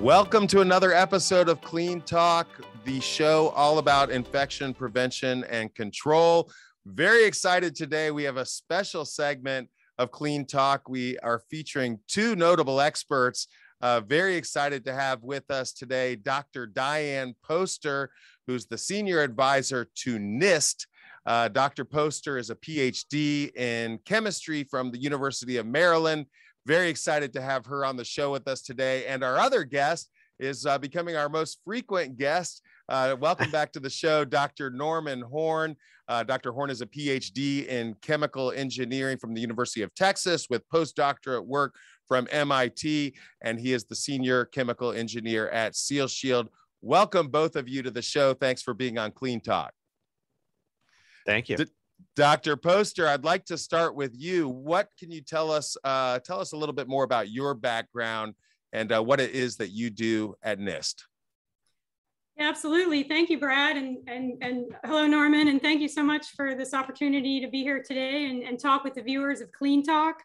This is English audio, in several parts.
Welcome to another episode of Clean Talk, the show all about infection prevention and control. Very excited today. We have a special segment of Clean Talk. We are featuring two notable experts. Very excited to have with us today Dr. Dianne Poster, who's the senior advisor to NIST. Dr. Poster is a PhD in chemistry from the University of Maryland. Very excited to have her on the show with us today. And our other guest is becoming our most frequent guest. Welcome back to the show, Dr. Norman Horn. Dr. Horn is a PhD in chemical engineering from the University of Texas with postdoctorate work from MIT, and he is the senior chemical engineer at Seal Shield. Welcome both of you to the show. Thanks for being on Clean Talk. Thank you. Dr. Poster, I'd like to start with you. What can you tell us? Tell us a little bit more about your background and what it is that you do at NIST. Yeah, absolutely. Thank you, Brad. And hello, Norman. And thank you so much for this opportunity to be here today and talk with the viewers of Clean Talk.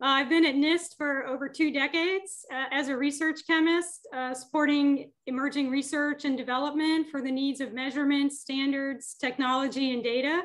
I've been at NIST for over 2 decades as a research chemist, supporting emerging research and development for the needs of measurements, standards, technology, and data.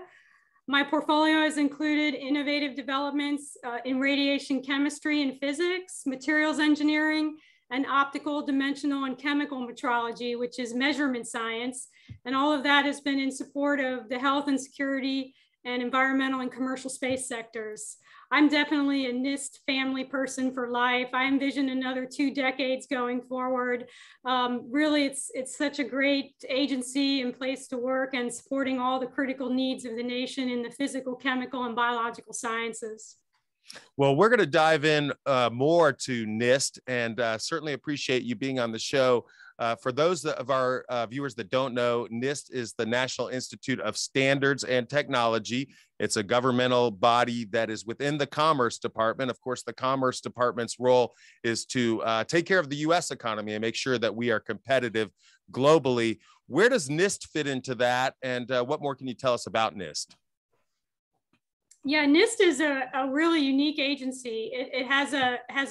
My portfolio has included innovative developments in radiation chemistry and physics, materials engineering, and optical, dimensional, and chemical metrology, which is measurement science. And all of that has been in support of the health and security and environmental and commercial space sectors. I'm definitely a NIST family person for life. I envision another 2 decades going forward. Really, it's such a great agency and place to work and supporting all the critical needs of the nation in the physical, chemical, and biological sciences. Well, we're going to dive in more to NIST and certainly appreciate you being on the show. For those of our viewers that don't know, NIST is the National Institute of Standards and Technology. It's a governmental body that is within the Commerce Department. Of course, the Commerce Department's role is to take care of the U.S. economy and make sure that we are competitive globally. Where does NIST fit into that? And what more can you tell us about NIST? Yeah, NIST is a really unique agency. It has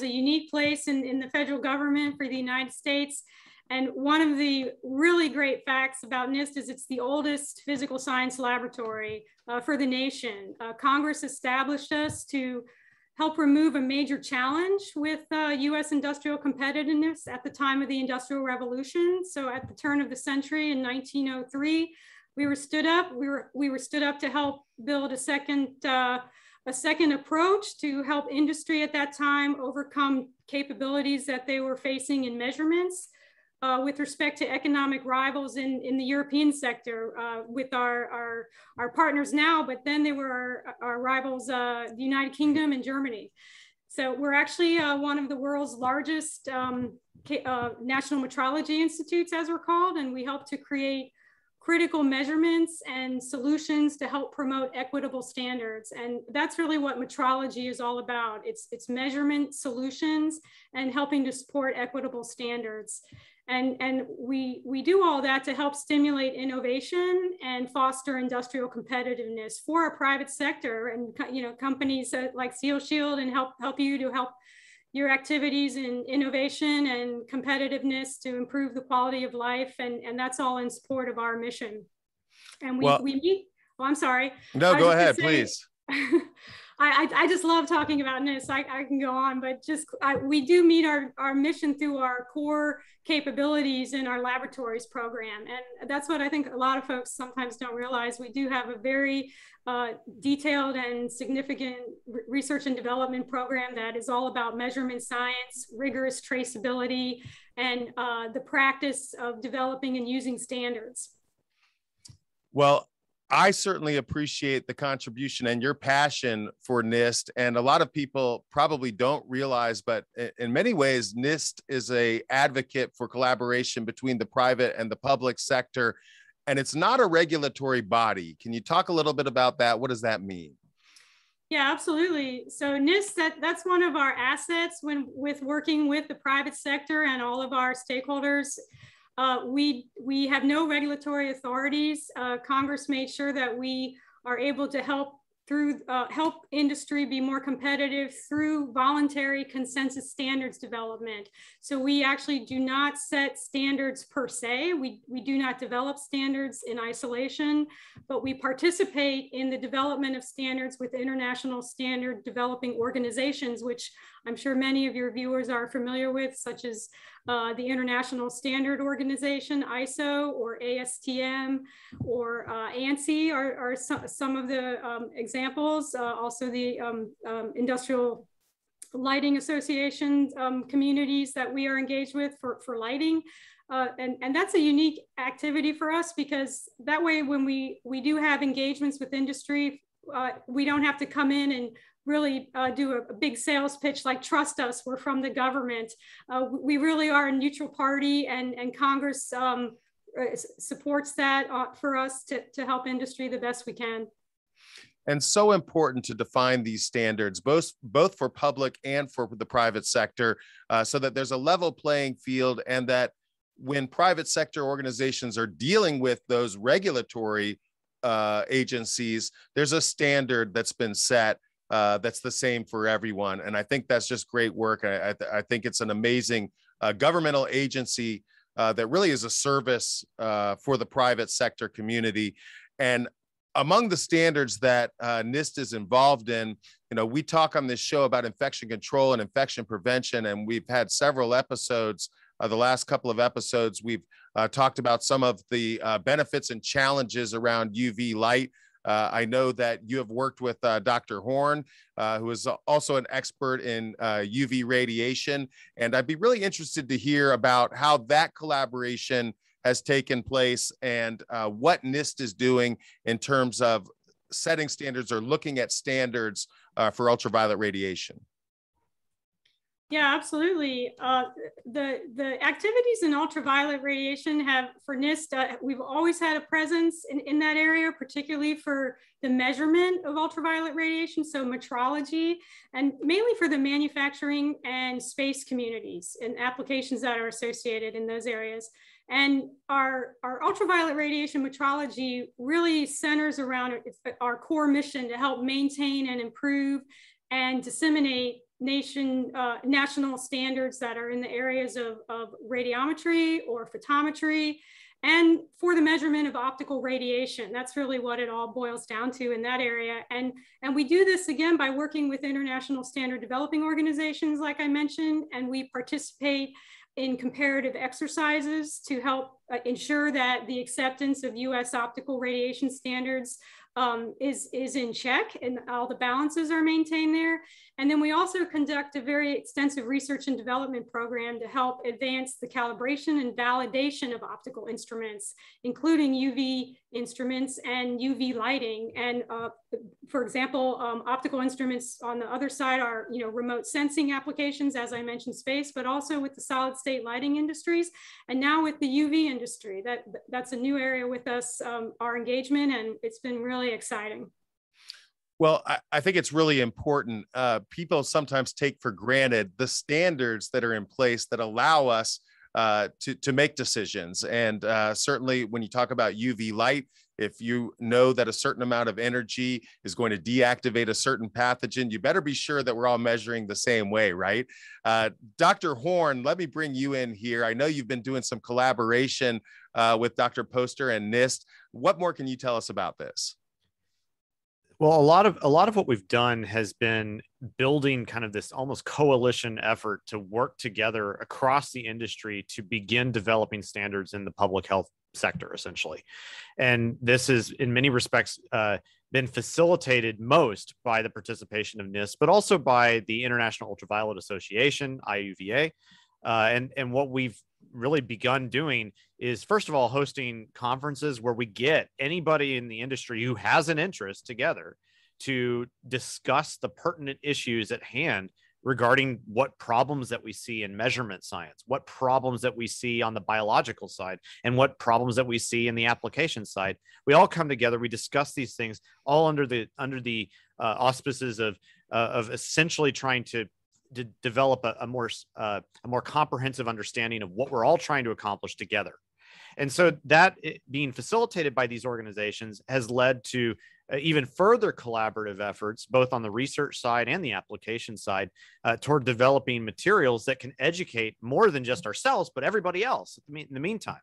a unique place in the federal government for the United States. And one of the really great facts about NIST is it's the oldest physical science laboratory for the nation. Congress established us to help remove a major challenge with US industrial competitiveness at the time of the Industrial Revolution. So at the turn of the century in 1903, we were stood up. We were stood up to help build a second approach to help industry at that time overcome capabilities that they were facing in measurements with respect to economic rivals in the European sector with our partners now, but then they were our rivals, the United Kingdom and Germany. So we're actually one of the world's largest national metrology institutes, as we're called, and we help to create critical measurements and solutions to help promote equitable standards. And that's really what metrology is all about. It's measurement solutions and helping to support equitable standards. And we do all that to help stimulate innovation and foster industrial competitiveness for our private sector and companies like Seal Shield and help you to help your activities in innovation and competitiveness to improve the quality of life. And that's all in support of our mission. And we meet, oh, I'm sorry. No, go ahead, please. I just love talking about NIST. I can go on, but we do meet our mission through our core capabilities in our laboratories program. And that's what I think a lot of folks sometimes don't realize. We do have a very detailed and significant research and development program that is all about measurement science, rigorous traceability, and the practice of developing and using standards. Well, I certainly appreciate the contribution and your passion for NIST. And a lot of people probably don't realize, but in many ways, NIST is an advocate for collaboration between the private and the public sector. And it's not a regulatory body. Can you talk a little bit about that? What does that mean? Yeah, absolutely. So NIST, that's one of our assets with working with the private sector and all of our stakeholders. We have no regulatory authorities. Congress made sure that we are able to help help industry be more competitive through voluntary consensus standards development. So we actually do not set standards per se. We do not develop standards in isolation, but we participate in the development of standards with international standard developing organizations, which I'm sure many of your viewers are familiar with, such as the International Standard Organization, ISO, or ASTM, or ANSI are some of the examples. Also the Industrial Lighting Association communities that we are engaged with for lighting. And that's a unique activity for us, because that way when we do have engagements with industry, we don't have to come in and really do a big sales pitch like, trust us, we're from the government. We really are a neutral party, and Congress supports that for us to help industry the best we can. And so important to define these standards, both for public and for the private sector, so that there's a level playing field, and that when private sector organizations are dealing with those regulatory agencies, there's a standard that's been set that's the same for everyone. And I think that's just great work. I think it's an amazing governmental agency that really is a service for the private sector community. And among the standards that NIST is involved in, we talk on this show about infection control and infection prevention, and we've had several episodes. The last couple of episodes, we've talked about some of the benefits and challenges around UV light. I know that you have worked with Dr. Horn, who is also an expert in UV radiation. And I'd be really interested to hear about how that collaboration has taken place, and what NIST is doing in terms of setting standards or looking at standards for ultraviolet radiation. Yeah, absolutely. The activities in ultraviolet radiation have, for NIST, we've always had a presence in that area, particularly for the measurement of ultraviolet radiation, so metrology, and mainly for the manufacturing and space communities and applications that are associated in those areas. And our ultraviolet radiation metrology really centers around our core mission to help maintain and improve and disseminate national standards that are in the areas of radiometry or photometry, and for the measurement of optical radiation. That's really what it all boils down to in that area. And we do this again by working with international standard developing organizations, like I mentioned, and we participate in comparative exercises to help ensure that the acceptance of US optical radiation standards is in check and all the balances are maintained there. And then we also conduct a very extensive research and development program to help advance the calibration and validation of optical instruments, including UV instruments and UV lighting. And for example, optical instruments on the other side are remote sensing applications, as I mentioned, space, but also with the solid state lighting industries, and now with the UV industry. That's a new area with us, our engagement, and it's been really exciting. Well, I think it's really important. People sometimes take for granted the standards that are in place that allow us to make decisions. And certainly when you talk about UV light, if you know that a certain amount of energy is going to deactivate a certain pathogen, you better be sure that we're all measuring the same way, right? Dr. Horn, let me bring you in here. I know you've been doing some collaboration with Dr. Poster and NIST. What more can you tell us about this? Well, a lot of what we've done has been building kind of this almost coalition effort to work together across the industry to begin developing standards in the public health sector, essentially. And this is, in many respects, been facilitated most by the participation of NIST, but also by the International Ultraviolet Association, IUVA. And what we've really begun doing is, first of all, hosting conferences where we get anybody in the industry who has an interest together to discuss the pertinent issues at hand regarding what problems that we see in measurement science, what problems that we see on the biological side, and what problems that we see in the application side. We all come together, we discuss these things all under the auspices of essentially trying to develop a more comprehensive understanding of what we're all trying to accomplish together. And so that being facilitated by these organizations has led to even further collaborative efforts, both on the research side and the application side, toward developing materials that can educate more than just ourselves, but everybody else in the meantime.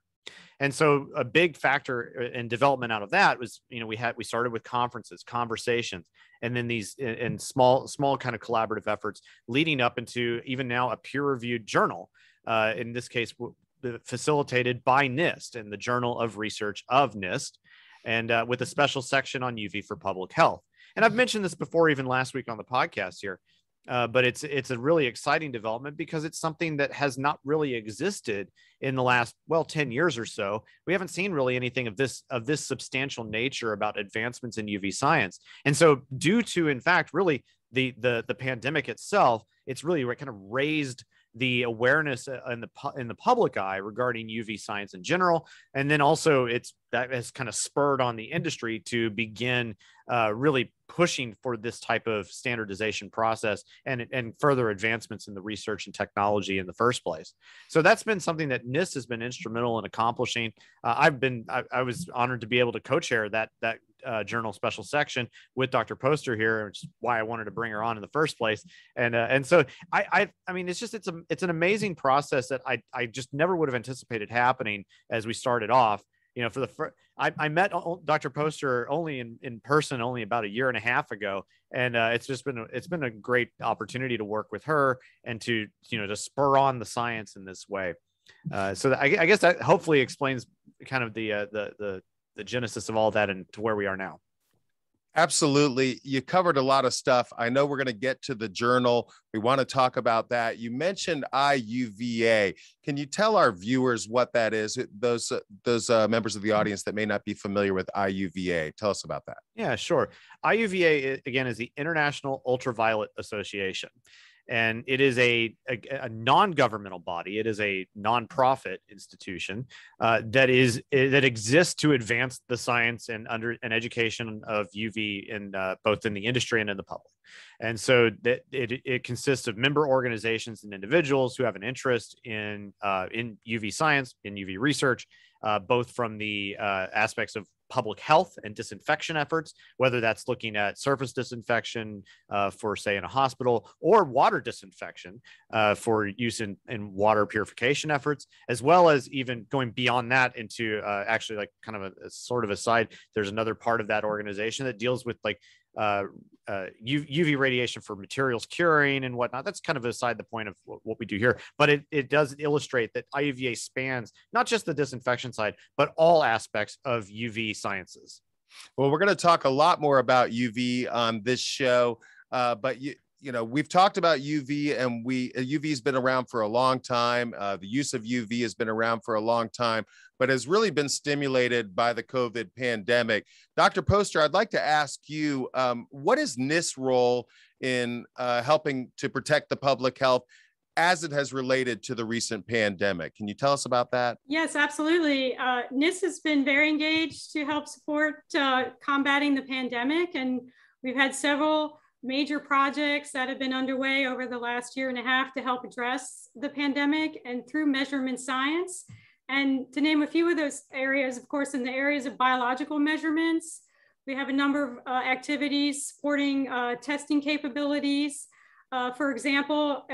And so a big factor in development out of that was, we started with conferences, conversations, and then these and small kind of collaborative efforts leading up into even now a peer-reviewed journal, in this case, facilitated by NIST and the Journal of Research of NIST, and with a special section on UV for public health. And I've mentioned this before, even last week on the podcast here, but it's a really exciting development because it's something that has not really existed in the last, 10 years or so. We haven't seen really anything of this substantial nature about advancements in UV science. And so due to, in fact, really the pandemic itself, it's really kind of raised the awareness in the public eye regarding UV science in general. And then also that has kind of spurred on the industry to begin really pushing for this type of standardization process and further advancements in the research and technology in the first place. So that's been something that NIST has been instrumental in accomplishing. I was honored to be able to co-chair that journal special section with Dr. Poster here, which is why I wanted to bring her on in the first place. And so I mean, it's an amazing process that I just never would have anticipated happening as we started off. I met Dr. Poster only in person only about a year and a half ago, and it's been a great opportunity to work with her and to spur on the science in this way. So I guess that hopefully explains kind of the genesis of all that and to where we are now. Absolutely. You covered a lot of stuff. I know we're going to get to the journal. We want to talk about that. You mentioned IUVA. Can you tell our viewers what that is? Those members of the audience that may not be familiar with IUVA. Tell us about that. Yeah, sure. IUVA, again, is the International Ultraviolet Association. And it is a non-governmental body. It is a nonprofit institution that exists to advance the science and education of UV in both in the industry and in the public. And so that it consists of member organizations and individuals who have an interest in UV science, in UV research, both from the aspects of public health and disinfection efforts, whether that's looking at surface disinfection for, say, in a hospital, or water disinfection for use in water purification efforts, as well as even going beyond that into actually like kind of a sort of aside, there's another part of that organization that deals with like UV radiation for materials curing and whatnot. That's kind of aside the point of what we do here, but it does illustrate that IUVA spans not just the disinfection side, but all aspects of UV sciences. Well, we're going to talk a lot more about UV on this show, but we've talked about UV, and UV has been around for a long time. The use of UV has been around for a long time, but has really been stimulated by the COVID pandemic. Dr. Poster, I'd like to ask you, what is NIST's role in helping to protect the public health as it has related to the recent pandemic? Can you tell us about that? Yes, absolutely. NIST has been very engaged to help support combating the pandemic, and we've had several major projects that have been underway over the last year and a half to help address the pandemic and through measurement science. And to name a few of those areas, of course, in the areas of biological measurements, we have a number of activities supporting testing capabilities. For example,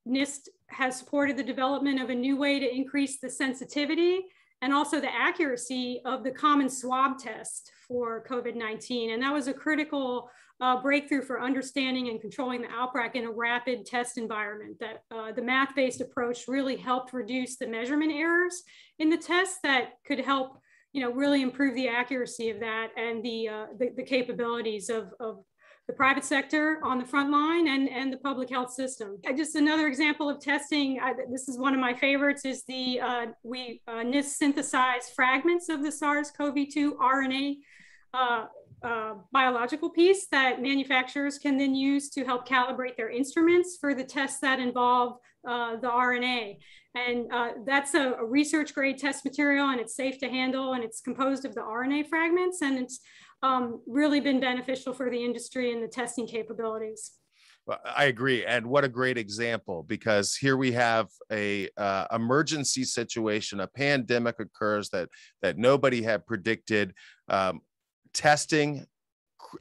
NIST has supported the development of a new way to increase the sensitivity and also the accuracy of the common swab test for COVID-19. And that was a critical breakthrough for understanding and controlling the outbreak in a rapid test environment. That the math-based approach really helped reduce the measurement errors in the test that could help, really improve the accuracy of that and the capabilities of the private sector on the front line and the public health system. Just another example of testing, this is one of my favorites, is NIST synthesized fragments of the SARS-CoV-2 RNA biological piece that manufacturers can then use to help calibrate their instruments for the tests that involve the RNA. And that's a research grade test material, and it's safe to handle, and it's composed of the RNA fragments, and it's really been beneficial for the industry and the testing capabilities. I agree. And what a great example, because here we have a emergency situation, a pandemic occurs that nobody had predicted. Testing,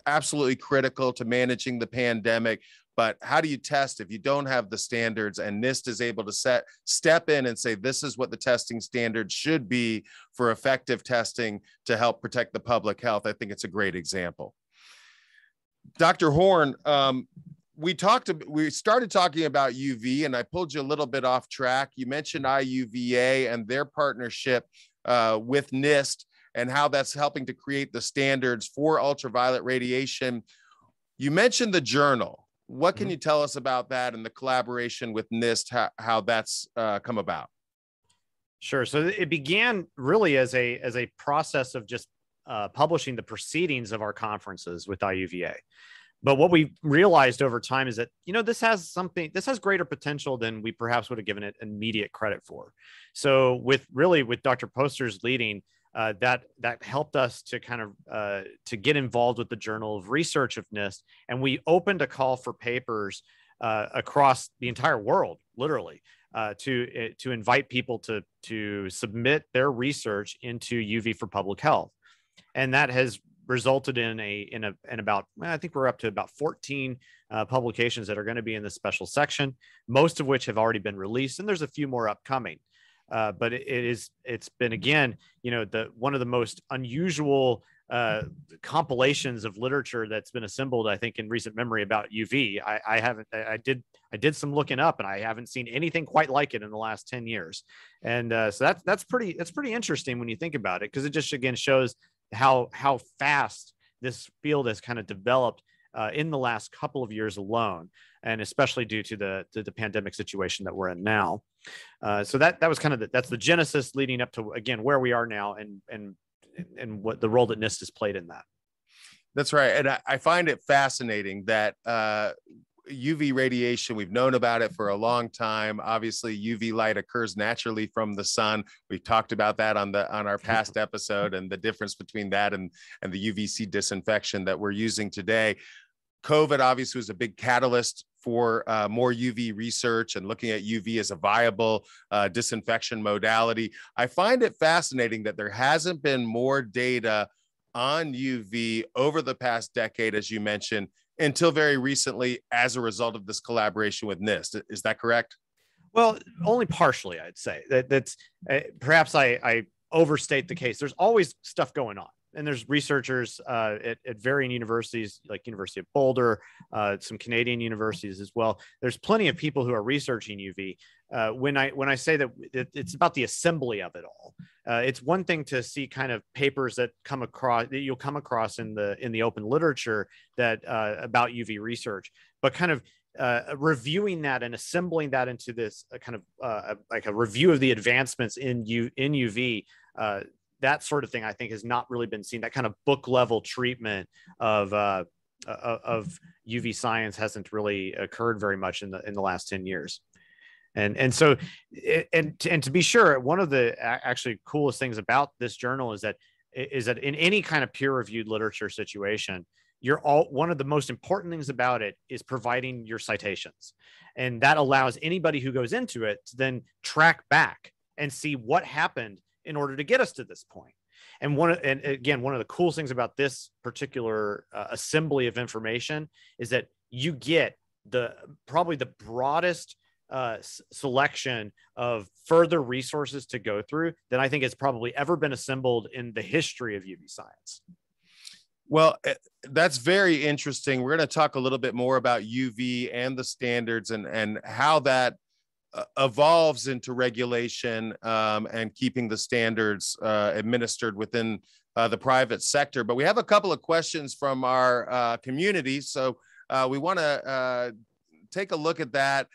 absolutely critical to managing the pandemic. But how do you test if you don't have the standards? And NIST is able to step in and say, this is what the testing standards should be for effective testing to help protect the public health. I think it's a great example. Dr. Horn, we started talking about UV, and I pulled you a little bit off track. You mentioned IUVA and their partnership with NIST and how that's helping to create the standards for ultraviolet radiation. You mentioned the journal. What can you tell us about that and the collaboration with NIST, how that's come about? Sure. So it began really as a process of just publishing the proceedings of our conferences with IUVA. But what we realized over time is that, this has greater potential than we perhaps would have given it immediate credit for. So with Dr. Poster's leading, that helped us to kind of to get involved with the Journal of Research of NIST, and we opened a call for papers across the entire world, literally, to invite people to submit their research into UV for public health, and that has resulted in about, I think we're up to about 14 publications that are going to be in this special section, most of which have already been released, and there's a few more upcoming. But it's been, again, one of the most unusual compilations of literature that's been assembled, I think, in recent memory about UV. I did some looking up, and I haven't seen anything quite like it in the last 10 years. And so that's pretty interesting when you think about it, because it just, again, shows how fast this field has kind of developed in the last couple of years alone, and especially due to the pandemic situation that we're in now. So that was kind of that's the genesis leading up to, again, where we are now, and what the role that NIST has played in that. That's right. And I find it fascinating that UV radiation, we've known about it for a long time. Obviously, UV light occurs naturally from the sun. We've talked about that on our past episode, and the difference between that and the UVC disinfection that we're using today. COVID obviously was a big catalyst for more UV research and looking at UV as a viable disinfection modality. I find it fascinating that there hasn't been more data on UV over the past decade, as you mentioned, until very recently as a result of this collaboration with NIST. Is that correct? Well, only partially, I'd say. That's perhaps I overstate the case. There's always stuff going on. And there's researchers at varying universities, like University of Boulder, some Canadian universities as well. There's plenty of people who are researching UV. When I say that it's about the assembly of it all, it's one thing to see kind of papers that you'll come across in the open literature that about UV research, but kind of reviewing that and assembling that into this kind of like a review of the advancements in UV. That sort of thing, I think, has not really been seen. That kind of book level treatment of UV science hasn't really occurred very much in the last 10 years. And so to be sure, one of the actually coolest things about this journal is that in any kind of peer reviewed literature situation, one of the most important things about it is providing your citations. And that allows anybody who goes into it to then track back and see what happened in order to get us to this point. And again, one of the coolest things about this particular assembly of information is that you get probably the broadest selection of further resources to go through that I think has probably ever been assembled in the history of UV science. Well, that's very interesting. We're going to talk a little bit more about UV and the standards and how that evolves into regulation and keeping the standards administered within the private sector. But we have a couple of questions from our community, so we want to take a look at that.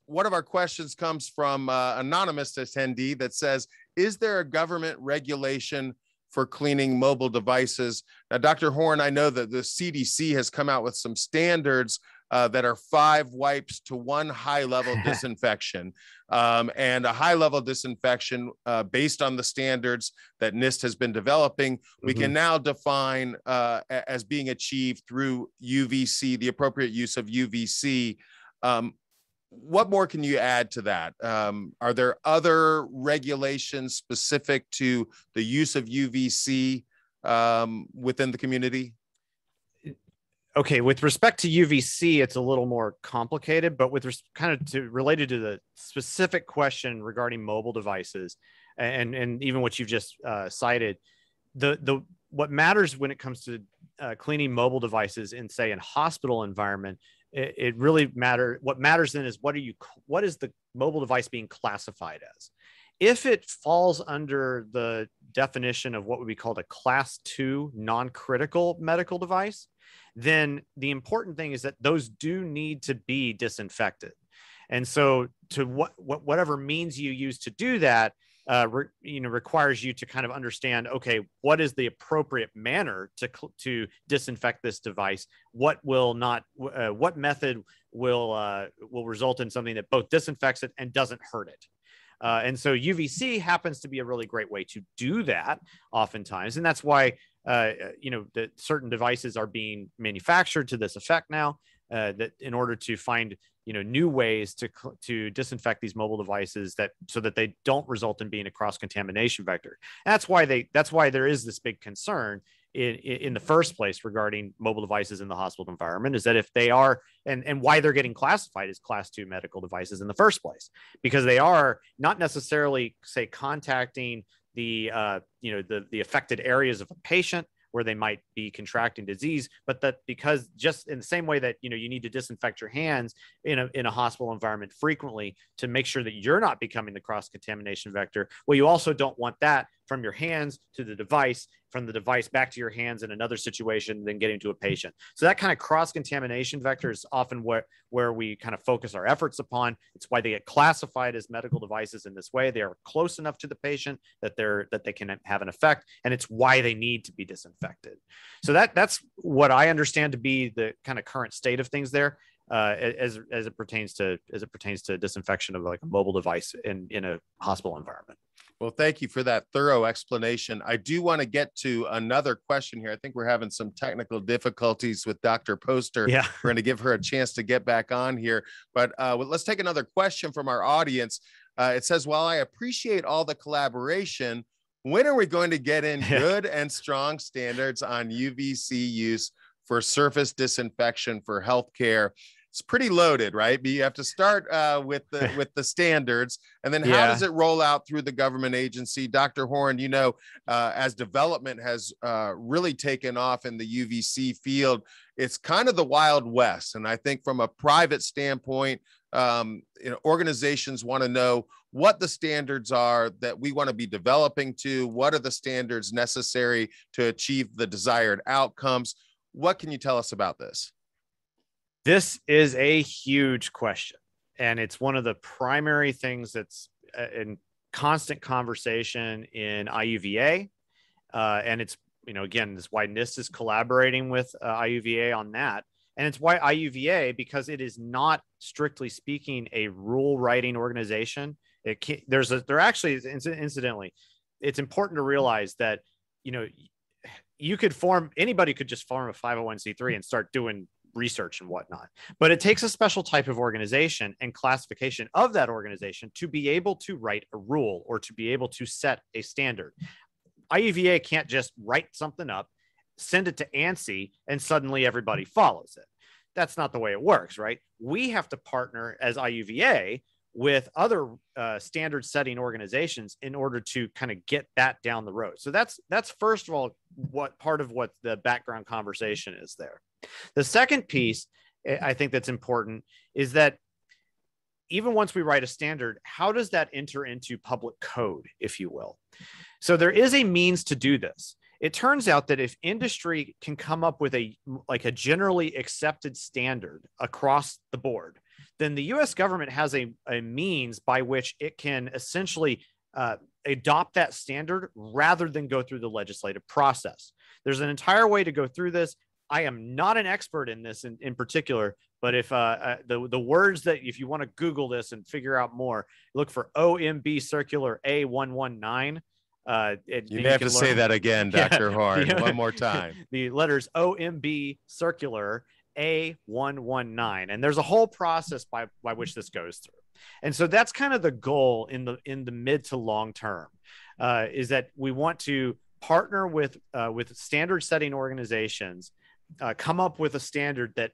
One of our questions comes from an anonymous attendee that says, is there a government regulation for cleaning mobile devices? Now, Dr. Horn, I know that the CDC has come out with some standards that are 5 wipes to 1 high-level disinfection. And a high-level disinfection, based on the standards that NIST has been developing, we can now define as being achieved through UVC, the appropriate use of UVC. What more can you add to that? Are there other regulations specific to the use of UVC within the community? Okay, with respect to UVC, it's a little more complicated, but with related to the specific question regarding mobile devices, and even what you've just cited, what matters when it comes to cleaning mobile devices in, say, in hospital environment, it really matters. What matters then is what is the mobile device being classified as? If it falls under the definition of what would be called a class 2 non-critical medical device, then the important thing is that those do need to be disinfected. And so to whatever means you use to do that, requires you to kind of understand, okay, what is the appropriate manner to disinfect this device? What method will result in something that both disinfects it and doesn't hurt it? And so UVC happens to be a really great way to do that oftentimes. And that's why, that certain devices are being manufactured to this effect now, that in order to find, new ways to disinfect these mobile devices so that they don't result in being a cross-contamination vector. And that's why there is this big concern in the first place regarding mobile devices in the hospital environment, is that if they are, and why they're getting classified as class 2 medical devices in the first place, because they are not necessarily, say, contacting the affected areas of a patient where they might be contracting disease, but that because just in the same way that, you need to disinfect your hands in a hospital environment frequently to make sure that you're not becoming the cross-contamination vector. Well, you also don't want that from your hands to the device, from the device back to your hands in another situation, then getting to a patient. So that kind of cross-contamination vector is often where we kind of focus our efforts upon. It's why they get classified as medical devices in this way. They are close enough to the patient that they can have an effect, and it's why they need to be disinfected. So that's what I understand to be the kind of current state of things there, as it pertains to disinfection of like a mobile device in a hospital environment. Well, thank you for that thorough explanation. I do want to get to another question here. I think we're having some technical difficulties with Dr. Poster. Yeah. We're going to give her a chance to get back on here. But let's take another question from our audience. It says, while I appreciate all the collaboration, when are we going to get in good and strong standards on UVC use for surface disinfection for healthcare? It's pretty loaded, right? But you have to start with the standards, and then how does it roll out through the government agency? Dr. Horn, as development has really taken off in the UVC field, it's kind of the Wild West. And I think from a private standpoint, organizations want to know what the standards are that we want to be developing to. What are the standards necessary to achieve the desired outcomes? What can you tell us about this? This is a huge question, and it's one of the primary things that's in constant conversation in IUVA. And it's, again, this is why NIST is collaborating with IUVA on that. And it's why IUVA, because it is not, strictly speaking, a rule writing organization. Incidentally, it's important to realize that, anybody could just form a 501c3 and start doing research and whatnot, but it takes a special type of organization and classification of that organization to be able to write a rule or to be able to set a standard. IUVA can't just write something up, send it to ANSI, and suddenly everybody follows it. That's not the way it works, right? We have to partner as IUVA with other standard setting organizations in order to kind of get that down the road. So that's first of all, what the background conversation is there. The second piece I think that's important is that even once we write a standard, how does that enter into public code, if you will? So there is a means to do this. It turns out that if industry can come up with a generally accepted standard across the board, then the US government has a means by which it can essentially adopt that standard rather than go through the legislative process. There's an entire way to go through this. I am not an expert in this in particular, but if the words that, if you want to Google this and figure out more, look for OMB circular A119. You have to say that again, Dr. Horn, one more time. The letters OMB circular A119, and there's a whole process by which this goes through. And so that's kind of the goal in the mid to long term, is that we want to partner with standard setting organizations, come up with a standard that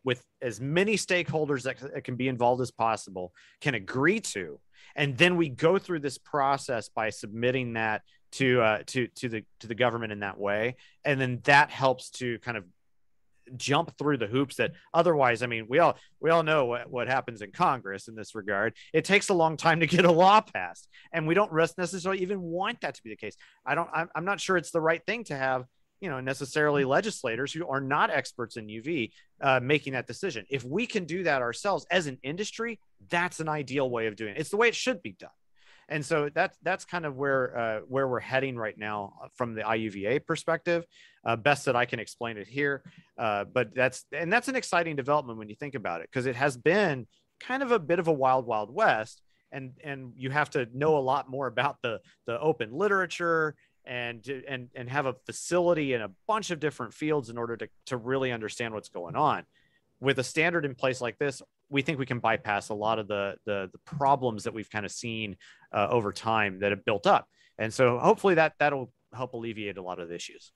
with as many stakeholders that can be involved as possible can agree to. And then we go through this process by submitting that to the government in that way. And then that helps to kind of jump through the hoops that otherwise, I mean, we all know what happens in Congress in this regard. It takes a long time to get a law passed, and we don't necessarily even want that to be the case. I'm not sure it's the right thing to have, necessarily legislators who are not experts in UV making that decision. If we can do that ourselves as an industry, that's an ideal way of doing it. It's the way it should be done. And so that's kind of where we're heading right now from the IUVA perspective. Best that I can explain it here, but that's an exciting development when you think about it, because it has been kind of a bit of a wild west, and you have to know a lot more about the open literature and have a facility in a bunch of different fields in order to really understand what's going on. With a standard in place like this, we think we can bypass a lot of the problems that we've kind of seen over time that have built up. And so hopefully that'll help alleviate a lot of the issues.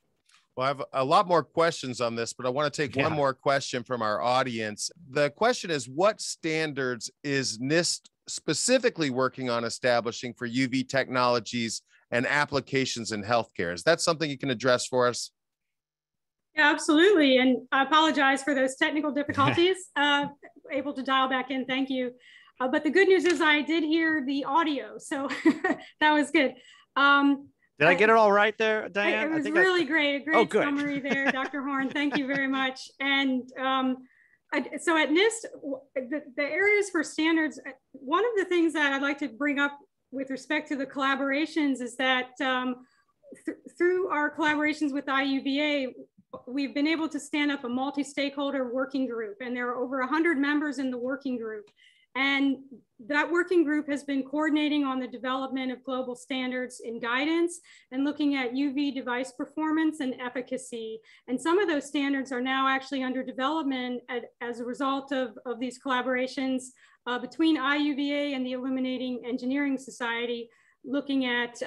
Well, I have a lot more questions on this, but I want to take one more question from our audience. The question is, what standards is NIST specifically working on establishing for UV technologies and applications in healthcare? Is that something you can address for us? Yeah, absolutely. And I apologize for those technical difficulties. Able to dial back in. Thank you. But the good news is I did hear the audio, so that was good. Did I get it all right there, Diane? It was really great. A great summary there, Dr. Horn. Thank you very much. And so at NIST, the areas for standards, one of the things that I'd like to bring up with respect to the collaborations is that through our collaborations with IUVA, we've been able to stand up a multi-stakeholder working group, and there are over 100 members in the working group. And that working group has been coordinating on the development of global standards in guidance and looking at UV device performance and efficacy. And some of those standards are now actually under development as a result of these collaborations between IUVA and the Illuminating Engineering Society, looking at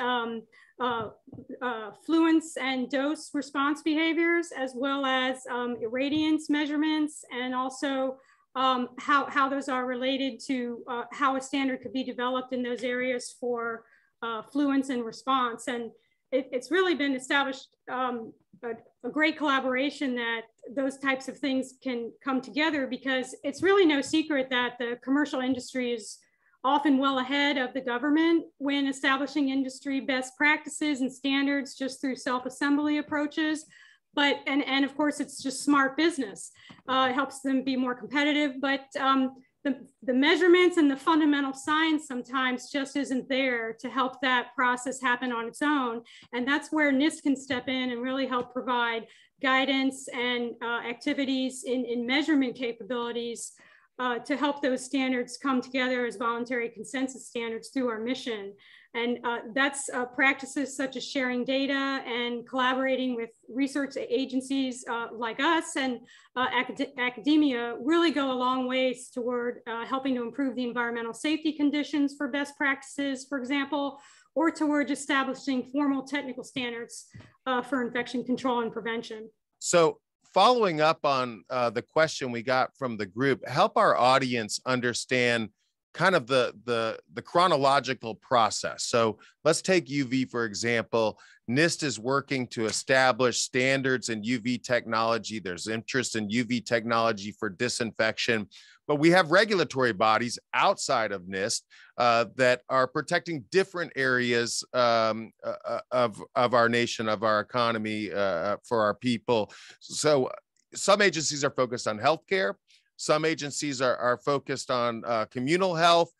fluence and dose response behaviors, as well as irradiance measurements, and also how those are related to how a standard could be developed in those areas for fluence and response. And it's really been established a great collaboration that those types of things can come together, because it's really no secret that the commercial industry is often well ahead of the government when establishing industry best practices and standards just through self-assembly approaches. But, and of course, it's just smart business. It helps them be more competitive, but the measurements and the fundamental science sometimes just isn't there to help that process happen on its own. And that's where NIST can step in and really help provide guidance and activities in measurement capabilities to help those standards come together as voluntary consensus standards through our mission. And that's practices such as sharing data and collaborating with research agencies like us and academia really go a long ways toward helping to improve the environmental safety conditions for best practices, for example, or toward establishing formal technical standards for infection control and prevention. So following up on the question we got from the group, help our audience understand kind of the chronological process. So let's take UV, for example. NIST is working to establish standards in UV technology. There's interest in UV technology for disinfection, but we have regulatory bodies outside of NIST that are protecting different areas of our nation, of our economy, for our people. So some agencies are focused on healthcare. Some agencies are focused on communal health.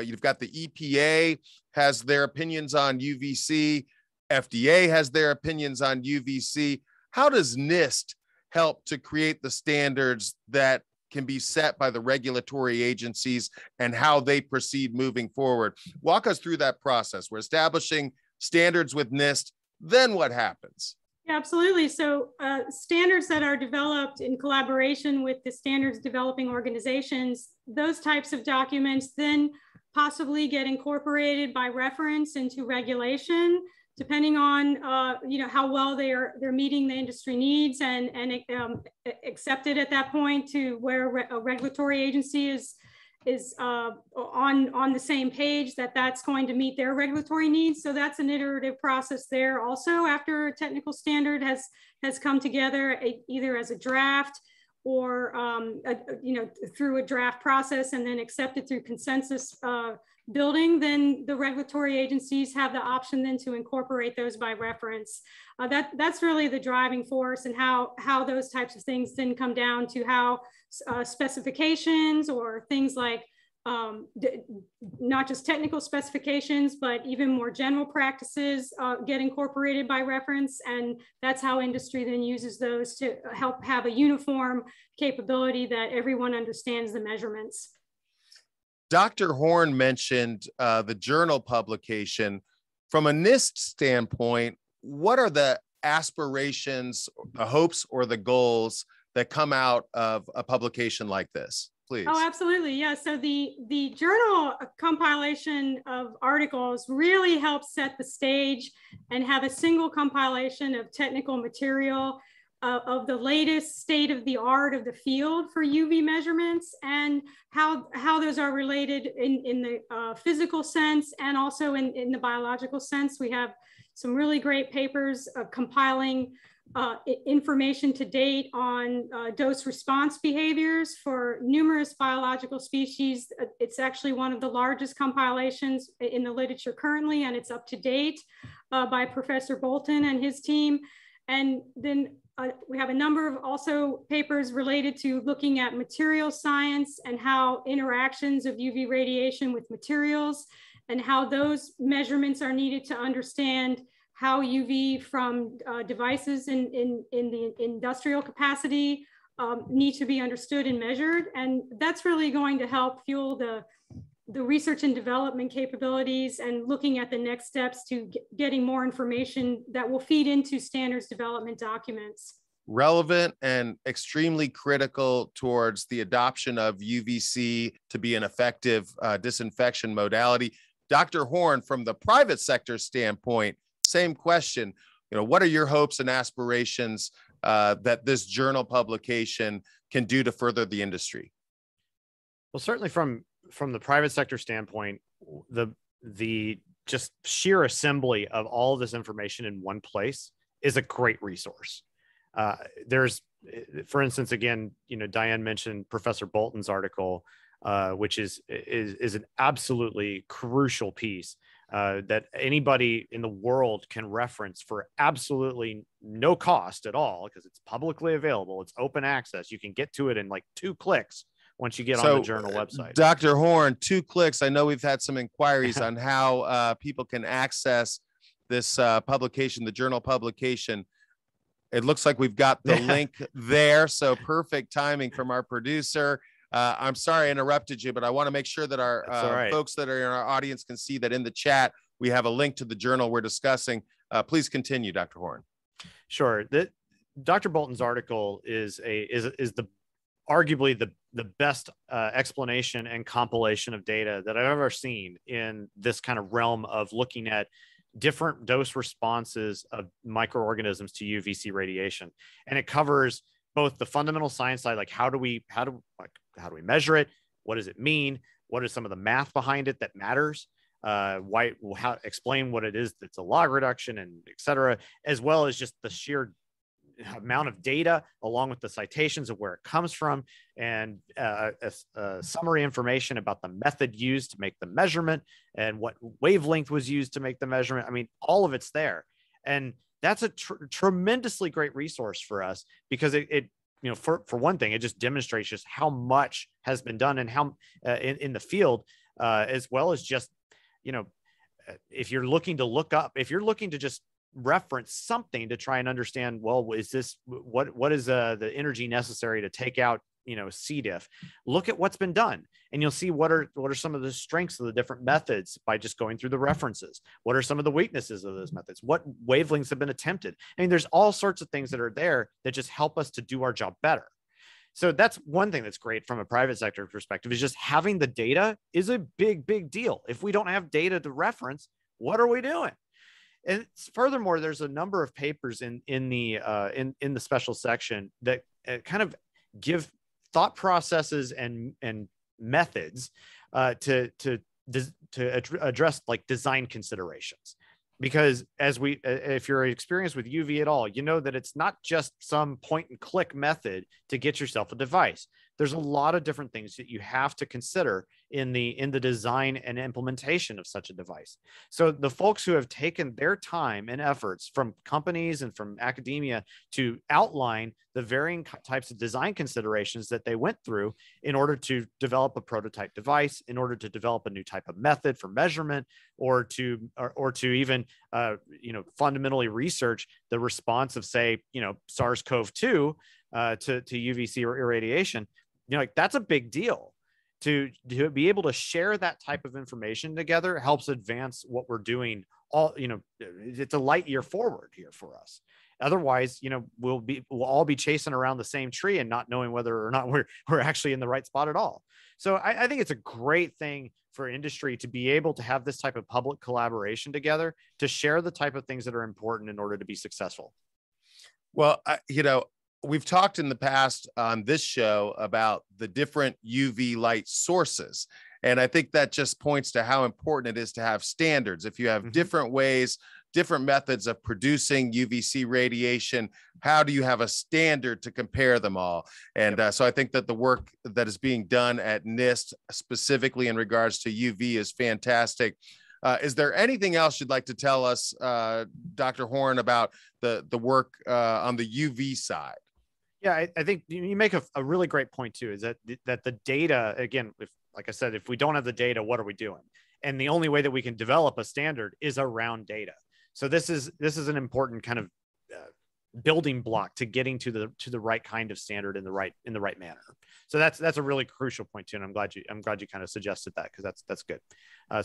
You've got the EPA has their opinions on UVC. FDA has their opinions on UVC. How does NIST help to create the standards that can be set by the regulatory agencies and how they proceed moving forward. Walk us through that process. We're establishing standards with NIST, then what happens? Yeah, absolutely. So standards that are developed in collaboration with the standards developing organizations, those types of documents then possibly get incorporated by reference into regulation, depending on how well they're meeting the industry needs, and accepted at that point to where a regulatory agency is on the same page that that's going to meet their regulatory needs. So that's an iterative process there. Also, after a technical standard has come together, either as a draft or through a draft process and then accepted through consensus building, then the regulatory agencies have the option then to incorporate those by reference. That's really the driving force, and how those types of things then come down to how specifications or things like not just technical specifications, but even more general practices get incorporated by reference. And that's how industry then uses those to help have a uniform capability that everyone understands the measurements. Dr. Horn mentioned the journal publication. From a NIST standpoint, what are the aspirations, the hopes, or the goals that come out of a publication like this, please? Oh, absolutely. Yeah. So the journal compilation of articles really helps set the stage and have a single compilation of technical material of the latest state of the art of the field for UV measurements, and how those are related in the physical sense and also in the biological sense. We have some really great papers compiling information to date on dose response behaviors for numerous biological species. It's actually one of the largest compilations in the literature currently, and it's up to date by Professor Bolton and his team. And then we have a number of also papers related to looking at material science and how interactions of UV radiation with materials and how those measurements are needed to understand how UV from devices in the industrial capacity need to be understood and measured. And that's really going to help fuel the research and development capabilities and looking at the next steps to getting more information that will feed into standards development documents. Relevant and extremely critical towards the adoption of UVC to be an effective disinfection modality. Dr. Horn, from the private sector standpoint, same question. What are your hopes and aspirations that this journal publication can do to further the industry? Well, certainly from the private sector standpoint, the just sheer assembly of all of this information in one place is a great resource. There's, for instance, again, Dianne mentioned Professor Bolton's article, which is an absolutely crucial piece that anybody in the world can reference for absolutely no cost at all, because it's publicly available. It's open access. You can get to it in like 2 clicks once you get on the journal website. Dr. Horn, 2 clicks. I know we've had some inquiries on how people can access this publication, the journal publication. It looks like we've got the link there. So perfect timing from our producer. I'm sorry I interrupted you, but I want to make sure that our folks that are in our audience can see that in the chat, we have a link to the journal we're discussing. Please continue, Dr. Horn. Sure. Dr. Bolton's article is arguably the best explanation and compilation of data that I've ever seen in this kind of realm of looking at different dose responses of microorganisms to UVC radiation. And it covers both the fundamental science side, like how do we measure it? What does it mean? What is some of the math behind it that matters? Explain what it is that's a log reduction, and et cetera, as well as just the sheer amount of data along with the citations of where it comes from, and summary information about the method used to make the measurement and what wavelength was used to make the measurement. I mean, all of it's there. And that's a tremendously great resource for us, because it for one thing, it just demonstrates just how much has been done and how in the field, as well as just, if you're looking to look up, if you're looking to just reference something to try and understand, well, is this, what is the energy necessary to take out, C. diff? Look at what's been done, and you'll see what are some of the strengths of the different methods by just going through the references. What are some of the weaknesses of those methods? What wavelengths have been attempted? I mean, there's all sorts of things that are there that just help us to do our job better. So that's one thing that's great from a private sector perspective, is just having the data is a big deal. If we don't have data to reference, what are we doing? And furthermore, there's a number of papers in the special section that kind of give thought processes and methods to address like design considerations. Because if you're experienced with UV at all, you know that it's not just some point and click method to get yourself a device. There's a lot of different things that you have to consider in the design and implementation of such a device. So the folks who have taken their time and efforts from companies and from academia to outline the varying types of design considerations that they went through in order to develop a prototype device, in order to develop a new type of method for measurement, or to even fundamentally research the response of, say, SARS-CoV-2 to UVC irradiation. That's a big deal. To be able to share that type of information together helps advance what we're doing. It's a light year forward here for us. Otherwise, we'll all be chasing around the same tree and not knowing whether or not we're actually in the right spot at all. So I think it's a great thing for industry to be able to have this type of public collaboration together to share the type of things that are important in order to be successful. Well, we've talked in the past on this show about the different UV light sources. And I think that just points to how important it is to have standards. If you have different ways, different methods of producing UVC radiation, how do you have a standard to compare them all? And so I think that the work that is being done at NIST, specifically in regards to UV, is fantastic. Is there anything else you'd like to tell us, Dr. Horn, about the work on the UV side? Yeah, I think you make a really great point too, is that the data, again, like I said, if we don't have the data, what are we doing? And the only way that we can develop a standard is around data. So this is an important kind of building block to getting to the right kind of standard in the right manner. So that's a really crucial point too, and I'm glad you kind of suggested that, because that's good.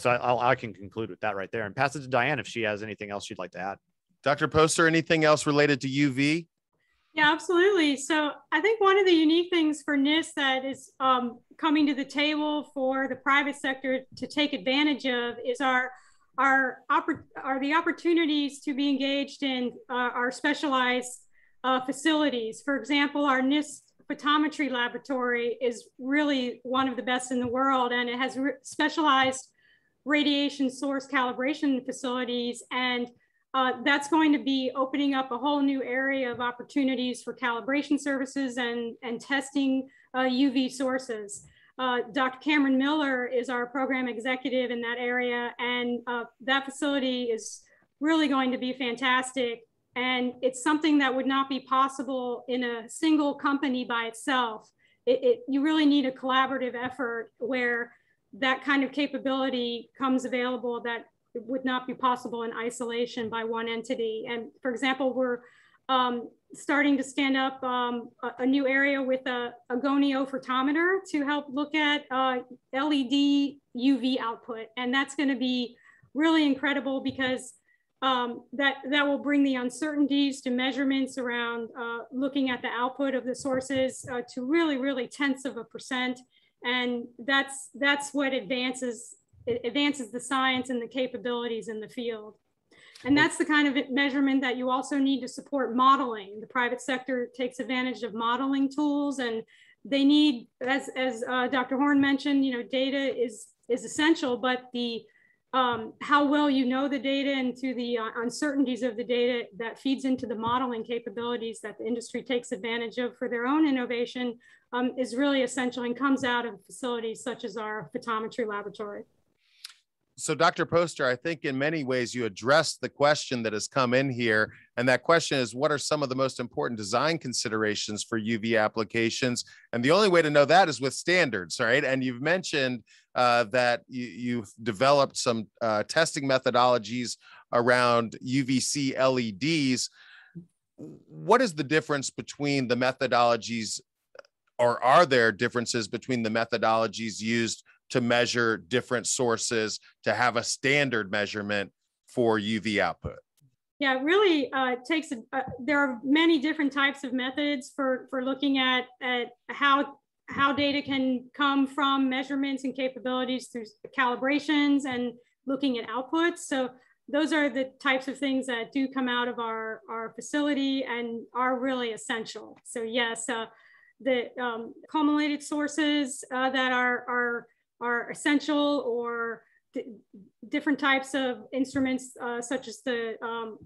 So I can conclude with that right there and pass it to Dianne if she has anything else she'd like to add. Dr. Poster, anything else related to UV? Yeah, absolutely. So I think one of the unique things for NIST that is coming to the table for the private sector to take advantage of is the opportunities to be engaged in our specialized facilities. For example, our NIST photometry laboratory is really one of the best in the world, and it has specialized radiation source calibration facilities, and that's going to be opening up a whole new area of opportunities for calibration services and testing UV sources. Dr. Cameron Miller is our program executive in that area, and that facility is really going to be fantastic. And it's something that would not be possible in a single company by itself. You really need a collaborative effort where that kind of capability comes available that it would not be possible in isolation by one entity. And for example, we're starting to stand up a new area with a gonio photometer to help look at LED UV output. And that's going to be really incredible, because that will bring the uncertainties to measurements around looking at the output of the sources to really tenths of a percent. And that's what advances the science and the capabilities in the field. And that's the kind of measurement that you also need to support modeling. The private sector takes advantage of modeling tools, and they need, as Dr. Horn mentioned, data is essential, but the how well you know the data and to the uncertainties of the data that feeds into the modeling capabilities that the industry takes advantage of for their own innovation is really essential, and comes out of facilities such as our photometry laboratory. So Dr. Poster, I think in many ways you addressed the question that has come in here. And that question is, what are some of the most important design considerations for UV applications? And the only way to know that is with standards, right? And you've mentioned that you've developed some testing methodologies around UVC LEDs. What is the difference between the methodologies, or are there differences between the methodologies used to measure different sources to have a standard measurement for UV output? Yeah, it really takes, there are many different types of methods for looking at how data can come from measurements and capabilities through calibrations and looking at outputs. So those are the types of things that do come out of our facility and are really essential. So yes, the cumulated sources that are essential, or different types of instruments such as the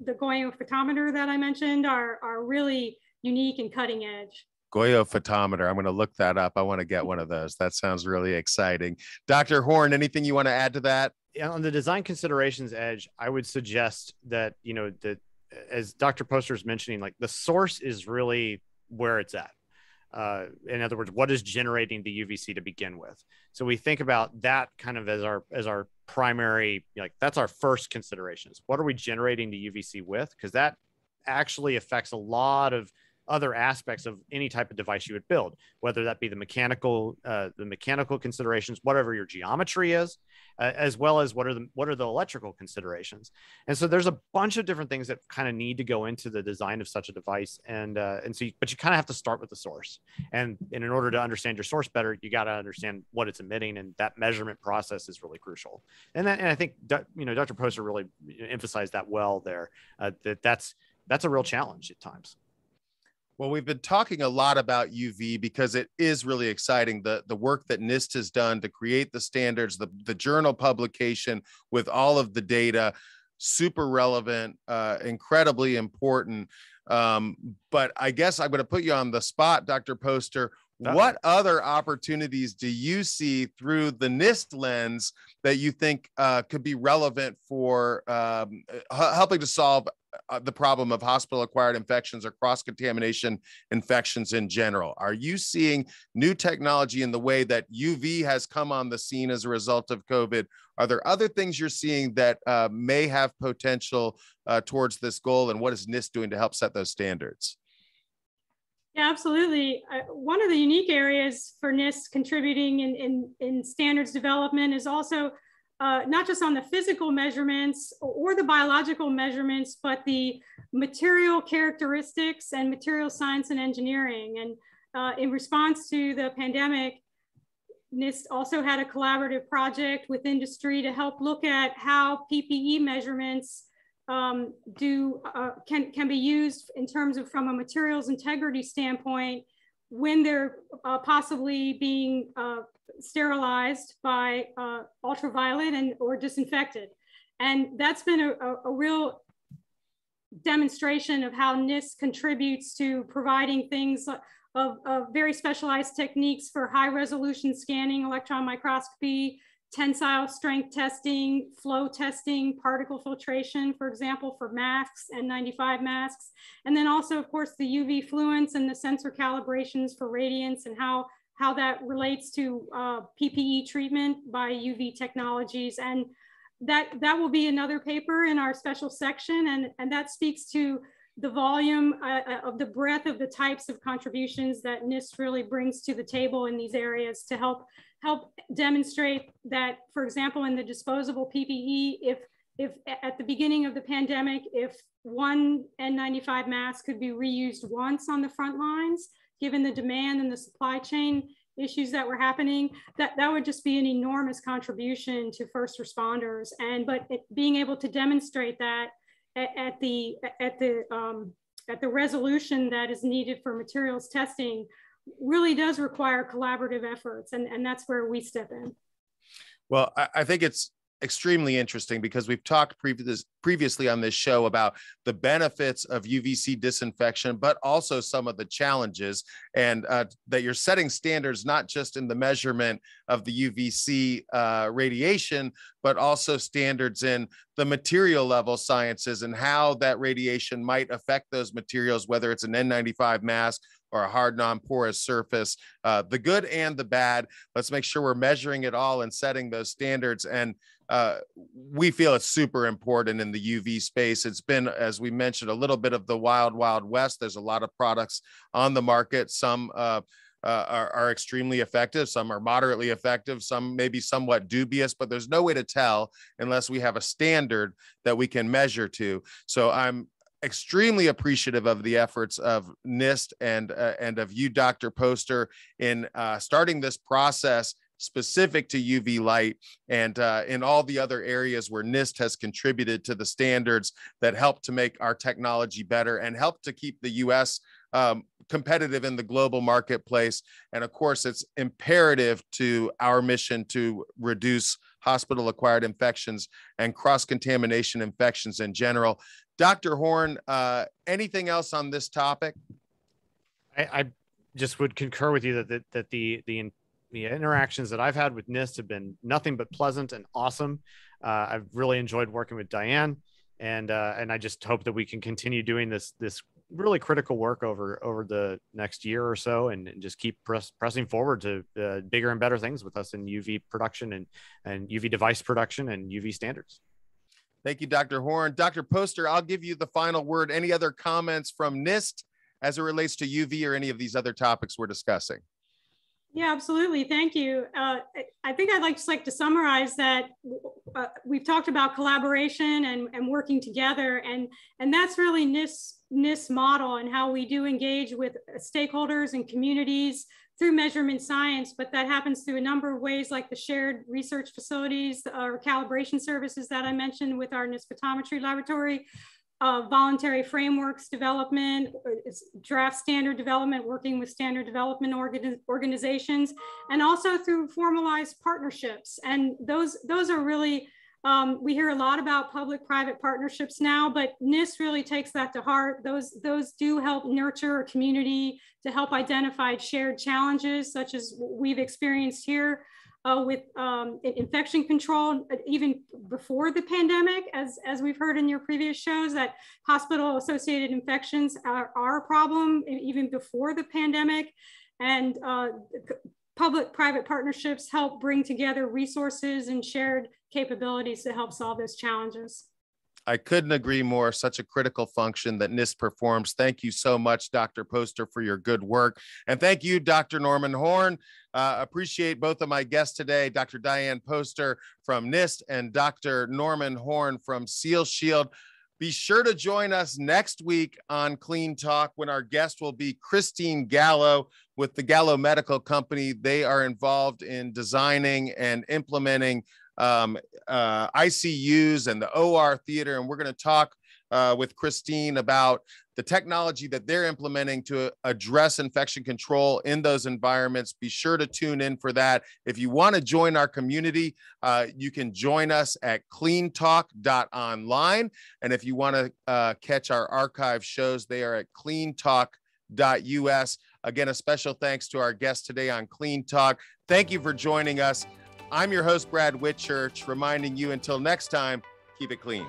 goyophotometer that I mentioned are really unique and cutting edge. Goyophotometer, I'm going to look that up. I want to get one of those. That sounds really exciting. Dr. Horn, anything you want to add to that? On the design considerations edge, I would suggest that, that as Dr. Poster is mentioning, like the source is really where it's at. In other words, what is generating the UVC to begin with? So we think about that kind of as our primary, that's our first considerations. What are we generating the UVC with? Because that actually affects a lot of other aspects of any type of device you would build, whether that be the mechanical considerations, whatever your geometry is, as well as what are the electrical considerations. And so there's a bunch of different things that kind of need to go into the design of such a device. But you kind of have to start with the source. And in order to understand your source better, you got to understand what it's emitting, and that measurement process is really crucial. And I think Dr. Poster really emphasized that well there. That's a real challenge at times. Well, we've been talking a lot about UV because it is really exciting. The work that NIST has done to create the standards, the journal publication with all of the data, super relevant, incredibly important. But I guess I'm going to put you on the spot, Dr. Poster. What other opportunities do you see through the NIST lens that you think could be relevant for helping to solve the problem of hospital-acquired infections or cross-contamination infections in general? Are you seeing new technology in the way that UV has come on the scene as a result of COVID? Are there other things you're seeing that may have potential towards this goal? And what is NIST doing to help set those standards? Yeah, absolutely. One of the unique areas for NIST contributing in standards development is also not just on the physical measurements or the biological measurements, but the material characteristics and material science and engineering. And in response to the pandemic, NIST also had a collaborative project with industry to help look at how PPE measurements can be used in terms of from a materials integrity standpoint when they're possibly being sterilized by ultraviolet or disinfected. And that's been a real demonstration of how NIST contributes to providing things of very specialized techniques for high resolution scanning, electron microscopy, tensile strength testing, flow testing, particle filtration, for example, for masks, N95 masks. And then also, of course, the UV fluence and the sensor calibrations for radiance and how that relates to PPE treatment by UV technologies. And that will be another paper in our special section. And that speaks to the volume of the breadth of the types of contributions that NIST really brings to the table in these areas to help demonstrate that, for example, in the disposable PPE, if at the beginning of the pandemic, if one N95 mask could be reused once on the front lines, given the demand and the supply chain issues that were happening, that would just be an enormous contribution to first responders. But being able to demonstrate that at the resolution that is needed for materials testing really does require collaborative efforts, and that's where we step in. Well, I think it's extremely interesting because we've talked previously on this show about the benefits of UVC disinfection, but also some of the challenges, and that you're setting standards not just in the measurement of the UVC radiation, but also standards in the material level sciences and how that radiation might affect those materials, whether it's an N95 mask or a hard non-porous surface, the good and the bad. Let's make sure we're measuring it all and setting those standards. And we feel it's super important in in the UV space. It's been, as we mentioned, a little bit of the wild, wild west. There's a lot of products on the market. Some are extremely effective. Some are moderately effective. Some may be somewhat dubious, but there's no way to tell unless we have a standard that we can measure to. So I'm extremely appreciative of the efforts of NIST and of you, Dr. Poster, in starting this process specific to UV light, and in all the other areas where NIST has contributed to the standards that help to make our technology better and help to keep the U.S. Competitive in the global marketplace. And of course, it's imperative to our mission to reduce hospital-acquired infections and cross-contamination infections in general. Dr. Horn, anything else on this topic? I just would concur with you that the interactions that I've had with NIST have been nothing but pleasant and awesome. I've really enjoyed working with Dianne, and I just hope that we can continue doing this really critical work over the next year or so, and just keep pressing forward to bigger and better things with us in UV production and UV device production and UV standards. Thank you, Dr. Horn. Dr. Poster, I'll give you the final word. Any other comments from NIST as it relates to UV or any of these other topics we're discussing? Yeah, absolutely. Thank you. I think I'd just like to summarize that we've talked about collaboration and working together, and that's really NIST model and how we do engage with stakeholders and communities through measurement science, but that happens through a number of ways, like the shared research facilities or calibration services that I mentioned with our NIST photometry laboratory, voluntary frameworks development, draft standard development, working with standard development organizations, and also through formalized partnerships. And those are really, we hear a lot about public-private partnerships now, but NIST really takes that to heart. Those do help nurture a community to help identify shared challenges, such as we've experienced here with infection control, even before the pandemic, as we've heard in your previous shows, that hospital-associated infections are a problem even before the pandemic. And public-private partnerships help bring together resources and shared capabilities to help solve those challenges. I couldn't agree more. Such a critical function that NIST performs. Thank you so much, Dr. Poster, for your good work. And thank you, Dr. Norman Horn. Appreciate both of my guests today, Dr. Dianne Poster from NIST and Dr. Norman Horn from Seal Shield. Be sure to join us next week on Clean Talk when our guest will be Christine Gallo with the Gallo Medical Company. They are involved in designing and implementing ICUs and the OR theater. And we're going to talk with Christine about the technology that they're implementing to address infection control in those environments. Be sure to tune in for that. If you want to join our community, you can join us at cleantalk.online. And if you want to catch our archive shows, they are at cleantalk.us. Again, a special thanks to our guest today on Clean Talk. Thank you for joining us. I'm your host, Brad Whitchurch, reminding you until next time, keep it clean.